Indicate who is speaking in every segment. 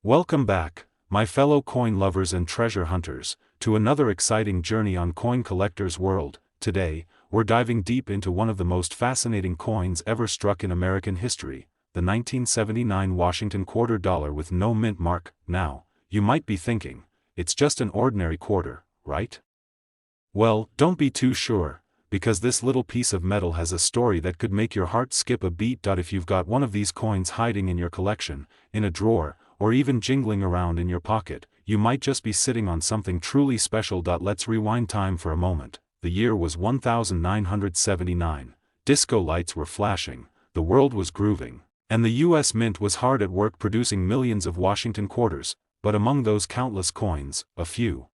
Speaker 1: Welcome back, my fellow coin lovers and treasure hunters, to another exciting journey on Coin Collector's World. Today, we're diving deep into one of the most fascinating coins ever struck in American history, the 1979 Washington quarter dollar with no mint mark. Now, you might be thinking, it's just an ordinary quarter, right? Well, don't be too sure, because this little piece of metal has a story that could make your heart skip a beat. If you've got one of these coins hiding in your collection, in a drawer, or even jingling around in your pocket, you might just be sitting on something truly special. Let's rewind time for a moment. The year was 1979. Disco lights were flashing, the world was grooving, and the U.S. Mint was hard at work producing millions of Washington quarters. But among those countless coins, a few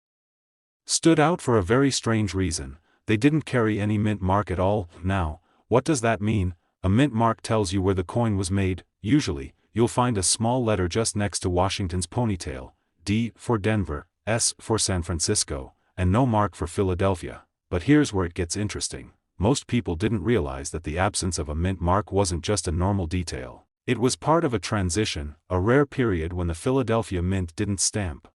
Speaker 1: stood out for a very strange reason. They didn't carry any mint mark at all. Now, what does that mean? A mint mark tells you where the coin was made. Usually, you'll find a small letter just next to Washington's ponytail, D for Denver, S for San Francisco, and no mark for Philadelphia. But here's where it gets interesting. Most people didn't realize that the absence of a mint mark wasn't just a normal detail. It was part of a transition, a rare period when the Philadelphia Mint didn't stamp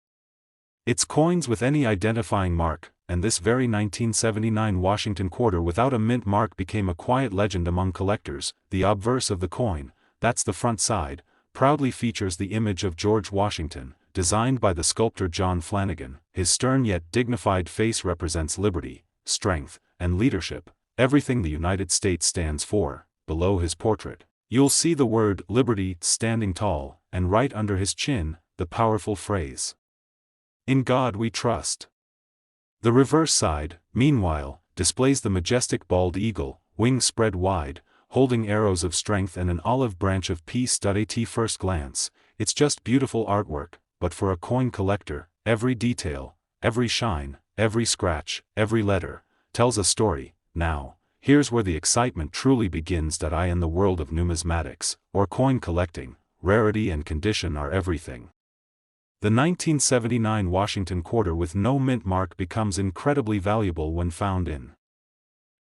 Speaker 1: its coins with any identifying mark, and this very 1979 Washington quarter without a mint mark became a quiet legend among collectors. The obverse of the coin, that's the front side, proudly features the image of George Washington, designed by the sculptor John Flanagan. His stern yet dignified face represents liberty, strength, and leadership, everything the United States stands for. Below his portrait, you'll see the word liberty standing tall, and right under his chin, the powerful phrase, "In God we trust." The reverse side, meanwhile, displays the majestic bald eagle, wings spread wide, holding arrows of strength and an olive branch of peace. At first glance, it's just beautiful artwork, but for a coin collector, every detail, every shine, every scratch, every letter, tells a story. Now, here's where the excitement truly begins. In the world of numismatics, or coin collecting, rarity and condition are everything. The 1979 Washington quarter with no mint mark becomes incredibly valuable when found in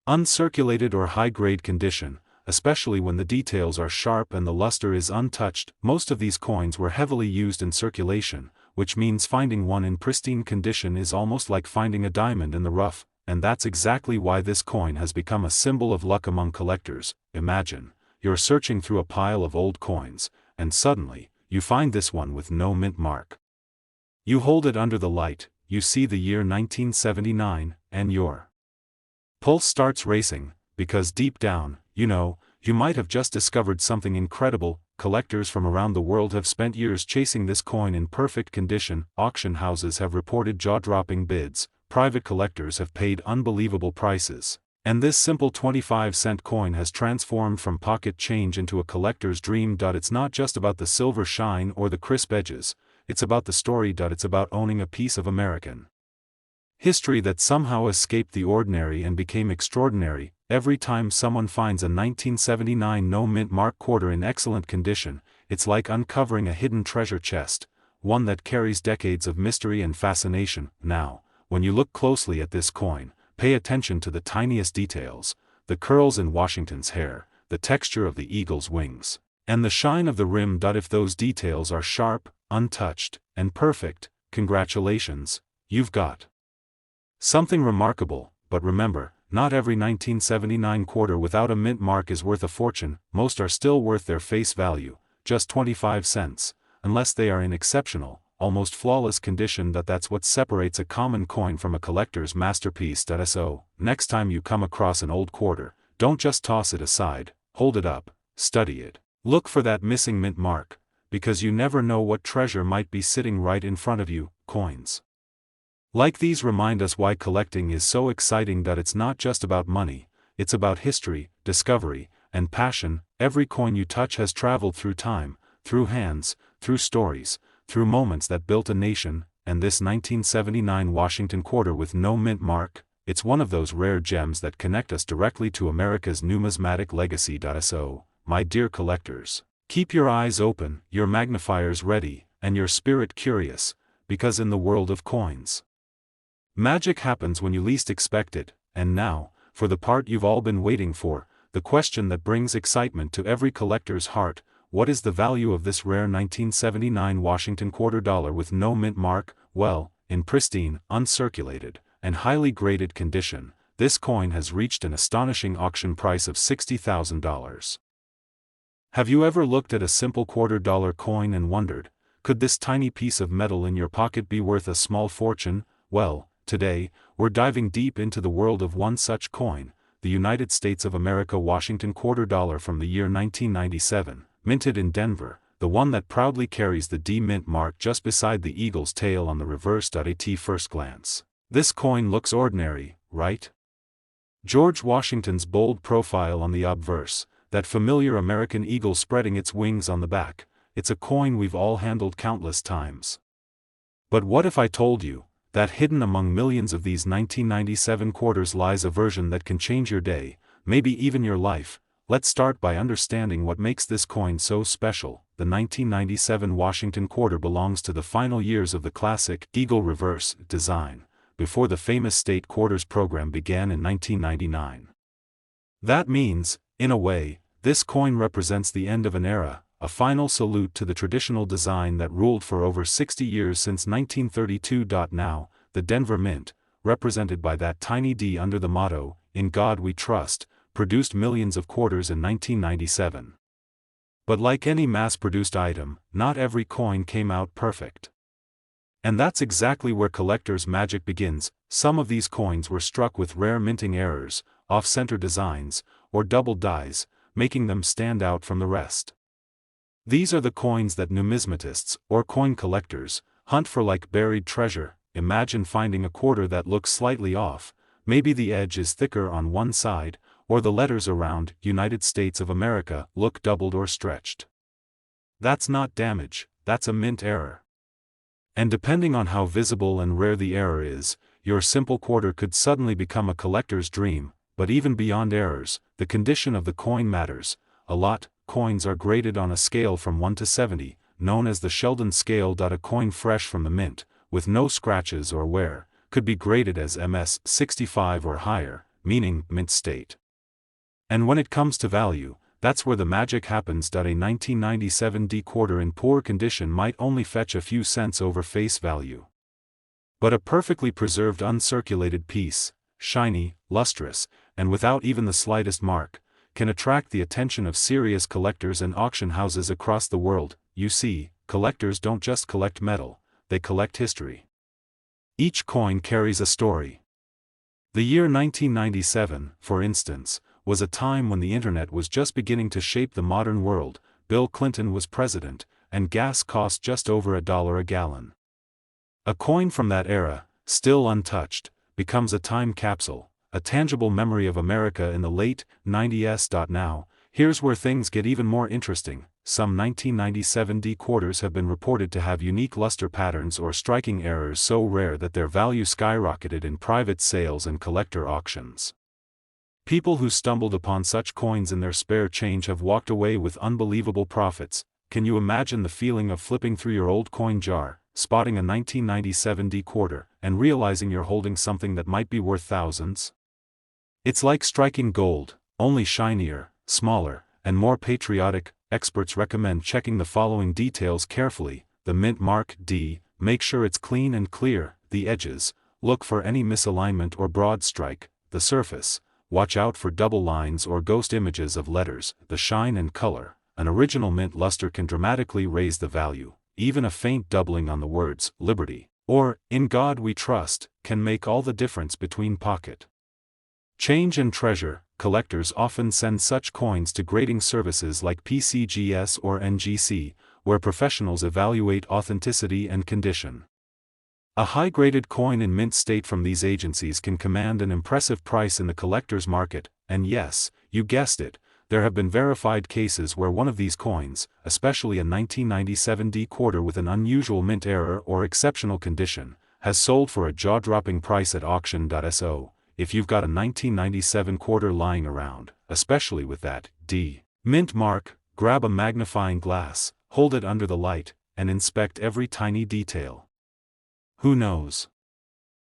Speaker 1: uncirculated or high-grade condition, especially when the details are sharp and the luster is untouched. Most of these coins were heavily used in circulation, which means finding one in pristine condition is almost like finding a diamond in the rough, and that's exactly why this coin has become a symbol of luck among collectors. Imagine, you're searching through a pile of old coins, and suddenly, you find this one with no mint mark. You hold it under the light, you see the year 1979, and your pulse starts racing, because deep down, you might have just discovered something incredible. Collectors from around the world have spent years chasing this coin in perfect condition. Auction houses have reported jaw-dropping bids, private collectors have paid unbelievable prices, and this simple 25-cent coin has transformed from pocket change into a collector's dream. It's not just about the silver shine or the crisp edges, it's about the story. It's about owning a piece of American history that somehow escaped the ordinary and became extraordinary. Every time someone finds a 1979 no mint mark quarter in excellent condition, it's like uncovering a hidden treasure chest, one that carries decades of mystery and fascination. Now, when you look closely at this coin, pay attention to the tiniest details, the curls in Washington's hair, the texture of the eagle's wings, and the shine of the rim. If those details are sharp, untouched, and perfect, congratulations, you've got something remarkable. But remember, not every 1979 quarter without a mint mark is worth a fortune. Most are still worth their face value, just 25 cents, unless they are in exceptional, almost flawless condition. That's what separates a common coin from a collector's masterpiece. So, next time you come across an old quarter, don't just toss it aside, hold it up, study it, look for that missing mint mark, because you never know what treasure might be sitting right in front of you. Coins like these remind us why collecting is so exciting. It's not just about money, it's about history, discovery, and passion. Every coin you touch has traveled through time, through hands, through stories, through moments that built a nation, and this 1979 Washington quarter with no mint mark, it's one of those rare gems that connect us directly to America's numismatic legacy. So, my dear collectors, keep your eyes open, your magnifiers ready, and your spirit curious, because in the world of coins, magic happens when you least expect it. And now, for the part you've all been waiting for, the question that brings excitement to every collector's heart: what is the value of this rare 1979 Washington quarter dollar with no mint mark? Well, in pristine, uncirculated, and highly graded condition, this coin has reached an astonishing auction price of $60,000. Have you ever looked at a simple quarter dollar coin and wondered, could this tiny piece of metal in your pocket be worth a small fortune? Well, today, we're diving deep into the world of one such coin, the United States of America Washington quarter dollar from the year 1997, minted in Denver, the one that proudly carries the D mint mark just beside the eagle's tail on the reverse. At first glance, this coin looks ordinary, right? George Washington's bold profile on the obverse, that familiar American eagle spreading its wings on the back, it's a coin we've all handled countless times. But what if I told you that hidden among millions of these 1997 quarters lies a version that can change your day, maybe even your life? Let's start by understanding what makes this coin so special. The 1997 Washington quarter belongs to the final years of the classic eagle reverse design, before the famous state quarters program began in 1999. That means, in a way, this coin represents the end of an era, a final salute to the traditional design that ruled for over 60 years since 1932. Now, the Denver Mint, represented by that tiny D under the motto, "In God We Trust," produced millions of quarters in 1997. But like any mass-produced item, not every coin came out perfect. And that's exactly where collector's magic begins. Some of these coins were struck with rare minting errors, off-center designs, or double dies, making them stand out from the rest. These are the coins that numismatists, or coin collectors, hunt for like buried treasure. Imagine finding a quarter that looks slightly off, maybe the edge is thicker on one side, or the letters around United States of America look doubled or stretched. That's not damage, that's a mint error. And depending on how visible and rare the error is, your simple quarter could suddenly become a collector's dream. But even beyond errors, the condition of the coin matters a lot. Coins are graded on a scale from 1 to 70, known as the Sheldon scale. A coin fresh from the mint, with no scratches or wear, could be graded as MS 65 or higher, meaning mint state. And when it comes to value, that's where the magic happens. A 1997 D quarter in poor condition might only fetch a few cents over face value. But a perfectly preserved uncirculated piece, shiny, lustrous, and without even the slightest mark, can attract the attention of serious collectors and auction houses across the world. You see, collectors don't just collect metal, they collect history. Each coin carries a story. The year 1997, for instance, was a time when the internet was just beginning to shape the modern world. Bill Clinton was president, and gas cost just over $1 a gallon. A coin from that era, still untouched, becomes a time capsule, a tangible memory of America in the late 90s. Now, here's where things get even more interesting. Some 1997 D quarters have been reported to have unique luster patterns or striking errors so rare that their value skyrocketed in private sales and collector auctions. People who stumbled upon such coins in their spare change have walked away with unbelievable profits. Can you imagine the feeling of flipping through your old coin jar, spotting a 1997 D quarter, and realizing you're holding something that might be worth thousands? It's like striking gold, only shinier, smaller, and more patriotic. Experts recommend checking the following details carefully. The mint mark D, make sure it's clean and clear. The edges, look for any misalignment or broad strike. The surface, watch out for double lines or ghost images of letters. The shine and color, an original mint luster can dramatically raise the value. Even a faint doubling on the words "Liberty" or "In God We Trust" can make all the difference between pocket change and treasure. Collectors often send such coins to grading services like PCGS or NGC, where professionals evaluate authenticity and condition. A high-graded coin in mint state from these agencies can command an impressive price in the collector's market. And yes, you guessed it, there have been verified cases where one of these coins, especially a 1997 D quarter with an unusual mint error or exceptional condition, has sold for a jaw-dropping price at auction. So, if you've got a 1997 quarter lying around, especially with that D mint mark, grab a magnifying glass, hold it under the light, and inspect every tiny detail. Who knows?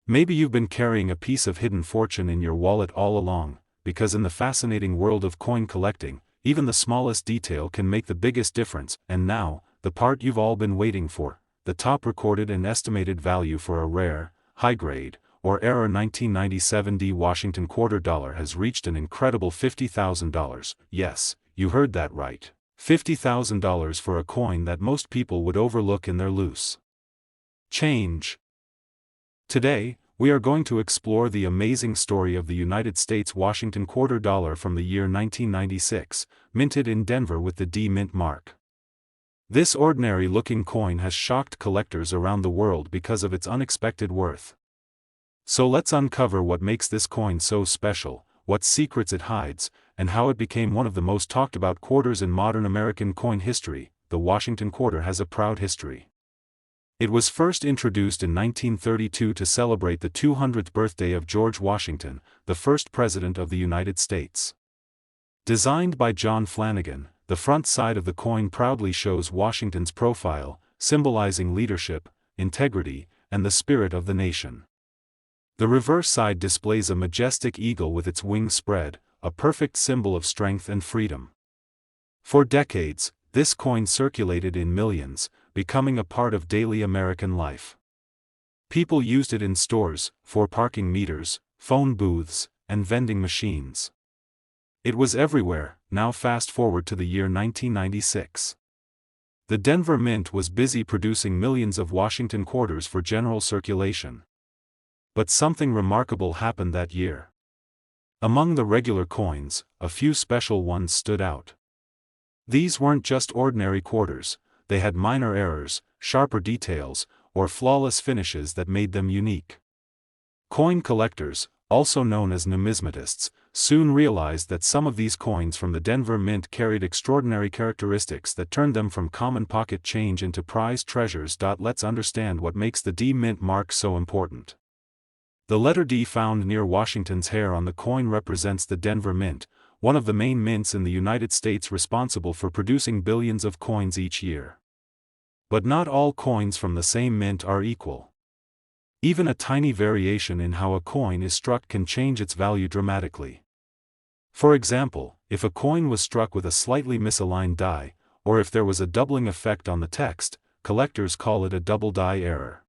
Speaker 1: Maybe you've been carrying a piece of hidden fortune in your wallet all along, because in the fascinating world of coin collecting, even the smallest detail can make the biggest difference. And now, the part you've all been waiting for, the top recorded and estimated value for a rare, high-grade, or era 1997 D Washington quarter dollar has reached an incredible $50,000. Yes, you heard that right. $50,000 for a coin that most people would overlook in their loose change. Today, we are going to explore the amazing story of the United States Washington quarter dollar from the year 1996, minted in Denver with the D Mint mark. This ordinary-looking coin has shocked collectors around the world because of its unexpected worth. So let's uncover what makes this coin so special, what secrets it hides, and how it became one of the most talked about quarters in modern American coin history. The Washington quarter has a proud history. It was first introduced in 1932 to celebrate the 200th birthday of George Washington, the first President of the United States. Designed by John Flanagan, the front side of the coin proudly shows Washington's profile, symbolizing leadership, integrity, and the spirit of the nation. The reverse side displays a majestic eagle with its wings spread, a perfect symbol of strength and freedom. For decades, this coin circulated in millions, becoming a part of daily American life. People used it in stores, for parking meters, phone booths, and vending machines. It was everywhere. Now fast forward to the year 1996. The Denver Mint was busy producing millions of Washington quarters for general circulation. But something remarkable happened that year. Among the regular coins, a few special ones stood out. These weren't just ordinary quarters, they had minor errors, sharper details, or flawless finishes that made them unique. Coin collectors, also known as numismatists, soon realized that some of these coins from the Denver Mint carried extraordinary characteristics that turned them from common pocket change into prized treasures. Let's understand what makes the D Mint mark so important. The letter D found near Washington's hair on the coin represents the Denver Mint, one of the main mints in the United States responsible for producing billions of coins each year. But not all coins from the same mint are equal. Even a tiny variation in how a coin is struck can change its value dramatically. For example, if a coin was struck with a slightly misaligned die, or if there was a doubling effect on the text, collectors call it a double die error.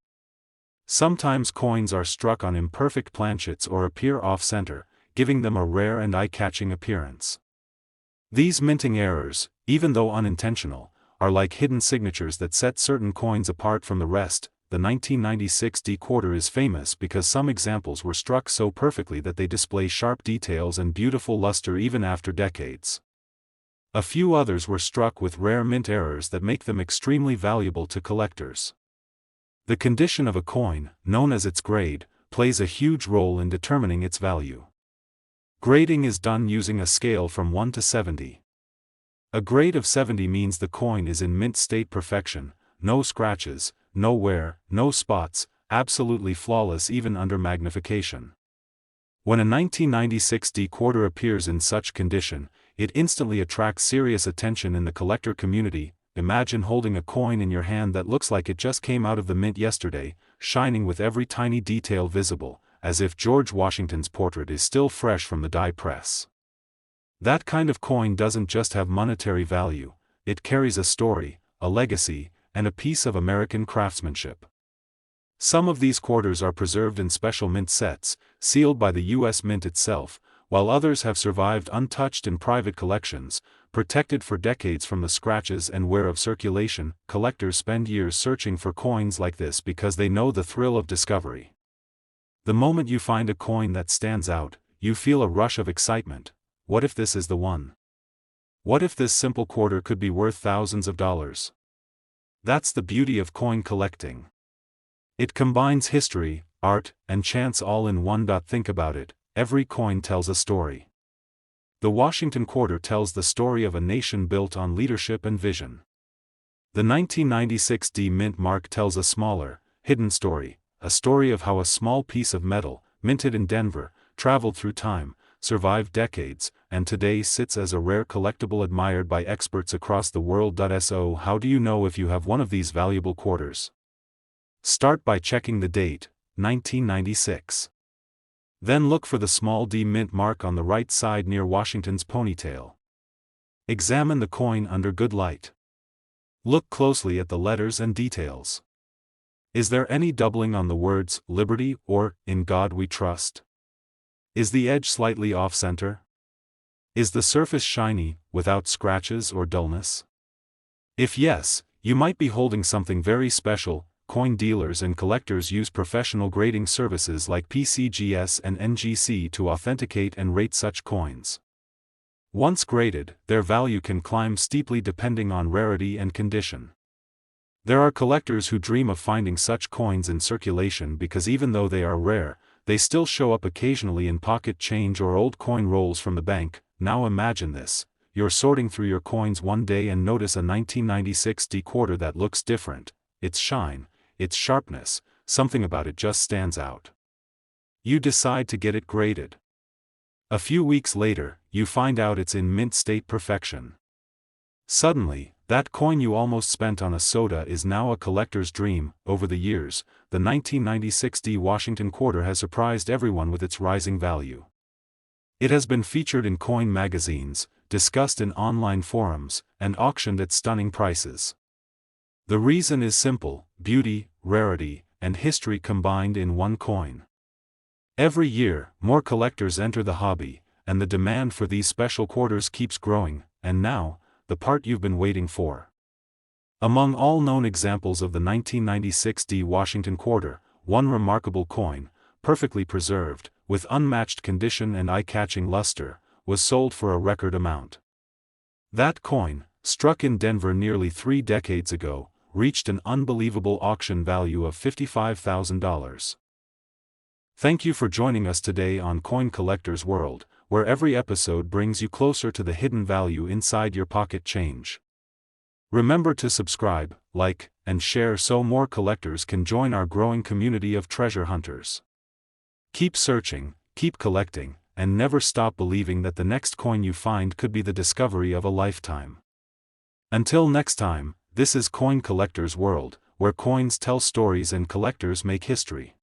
Speaker 1: Sometimes coins are struck on imperfect planchets or appear off-center, giving them a rare and eye-catching appearance. These minting errors, even though unintentional, are like hidden signatures that set certain coins apart from the rest. The 1996 D quarter is famous because some examples were struck so perfectly that they display sharp details and beautiful luster even after decades. A few others were struck with rare mint errors that make them extremely valuable to collectors. The condition of a coin, known as its grade, plays a huge role in determining its value. Grading is done using a scale from 1 to 70. A grade of 70 means the coin is in mint state perfection, no scratches, no wear, no spots, absolutely flawless even under magnification. When a 1996 D quarter appears in such condition, it instantly attracts serious attention in the collector community. Imagine holding a coin in your hand that looks like it just came out of the mint yesterday, shining with every tiny detail visible, as if George Washington's portrait is still fresh from the die press. That kind of coin doesn't just have monetary value, it carries a story, a legacy, and a piece of American craftsmanship. Some of these quarters are preserved in special mint sets, sealed by the U.S. Mint itself, while others have survived untouched in private collections, protected for decades from the scratches and wear of circulation. Collectors spend years searching for coins like this because they know the thrill of discovery. The moment you find a coin that stands out, you feel a rush of excitement. What if this is the one? What if this simple quarter could be worth thousands of dollars? That's the beauty of coin collecting. It combines history, art, and chance all in one. Think about it, every coin tells a story. The Washington quarter tells the story of a nation built on leadership and vision. The 1996 D Mint mark tells a smaller, hidden story, a story of how a small piece of metal, minted in Denver, traveled through time, survived decades, and today sits as a rare collectible admired by experts across the world. So how do you know if you have one of these valuable quarters? Start by checking the date, 1996. Then look for the small D Mint mark on the right side near Washington's ponytail. Examine the coin under good light. Look closely at the letters and details. Is there any doubling on the words "Liberty" or "In God We Trust"? Is the edge slightly off-center? Is the surface shiny, without scratches or dullness? If yes, you might be holding something very special. Coin dealers and collectors use professional grading services like PCGS and NGC to authenticate and rate such coins. Once graded, their value can climb steeply depending on rarity and condition. There are collectors who dream of finding such coins in circulation because even though they are rare, they still show up occasionally in pocket change or old coin rolls from the bank. Now imagine this: you're sorting through your coins one day and notice a 1996 D quarter that looks different. Its shine, its sharpness, something about it just stands out. You decide to get it graded. A few weeks later, you find out it's in mint state perfection. Suddenly, that coin you almost spent on a soda is now a collector's dream. Over the years, the 1996 D Washington quarter has surprised everyone with its rising value. It has been featured in coin magazines, discussed in online forums, and auctioned at stunning prices. The reason is simple: beauty, rarity, and history combined in one coin. Every year, more collectors enter the hobby, and the demand for these special quarters keeps growing. And now, the part you've been waiting for. Among all known examples of the 1996 D Washington quarter, one remarkable coin, perfectly preserved, with unmatched condition and eye-catching luster, was sold for a record amount. That coin, struck in Denver nearly 3 decades ago, reached an unbelievable auction value of $55,000. Thank you for joining us today on Coin Collector's World, where every episode brings you closer to the hidden value inside your pocket change. Remember to subscribe, like, and share so more collectors can join our growing community of treasure hunters. Keep searching, keep collecting, and never stop believing that the next coin you find could be the discovery of a lifetime. Until next time, this is Coin Collector's World, where coins tell stories and collectors make history.